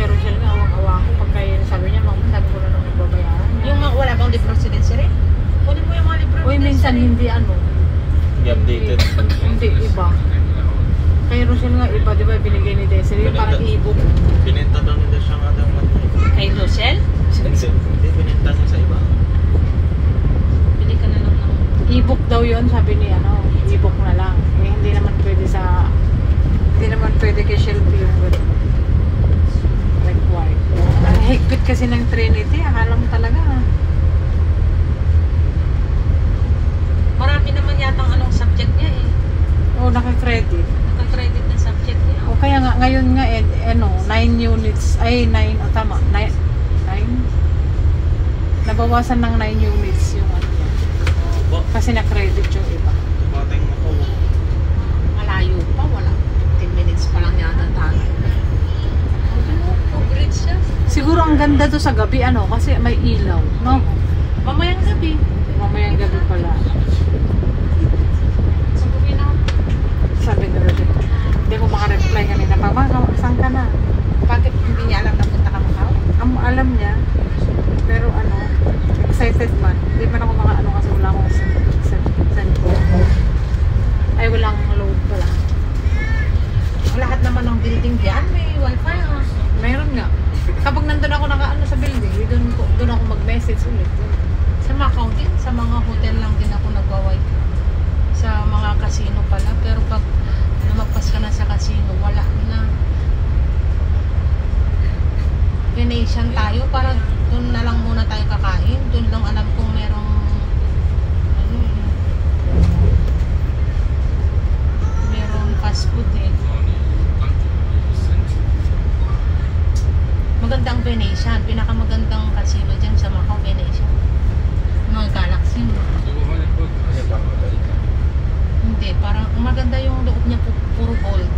Rochelle nga, awang-awang ko. Pagka sabi niya, mama, sabi ko na nung nagbabayaran. Yung mga wala bang libre residence rin? Kunin mo yung mga libre Uy, minsan hindi ano. Hindi updated. Hindi, iba. Kay Rochelle nga, iba, di ba, binigay ni Desiree, yung parang e-book. Pinenta daw nila siya nga daw man. Kay Lucel? Hindi, pinenta niya sa iba. Bili ka na lang ng... E-book daw yun, sabi ni ano, e-book na lang. Eh, hindi naman pwede kay Shelby yung gano'n. Required. Ang higpit kasi ng Trinity, akala mo talaga. Marami naman yatang anong subject niya eh. Oo, naka-credit. Naka-credit na subject niya. O kaya nga, ngayon nga, 9 units, ay 9, tama, 9? Nabawasan ng 9 units yung ano niya. Kasi na-credit yung iba. Tumateng ako. Malayo pa, wala. 10 minutes pa lang yata tayo. Upgrade siya. Siguro ang ganda to sa gabi, ano, kasi may ilaw, no? Mamayang gabi. Mamayang gabi pala. Sabi na. Sabi ni Roger, hindi ko makareply kanina pa, saan ka na? Bakit hindi niya alam na punta ka Macau? Alam niya, pero ano, excited man. Hindi man ako ano kasi wala akong cellphone. Ay, walang load pala. Lahat naman ng building diyan may wifi ah. Meron nga. Kapag nandun ako nakaano sa building, doon ako mag-message ulit. Sa Macau din, sa mga hotel lang din ako nagwa-wifi. Sa mga casino pala, pero pag lumagpas ka na sa casino, wala na. Venetian tayo, para doon na lang muna tayo kakain. Doon lang alam kong merong merong fast food eh. Magandang Venetian, pinakamagandang casino dyan sa Macau, Venetian. Mga Galaxy. Hindi, parang maganda yung loob niya, puro gold.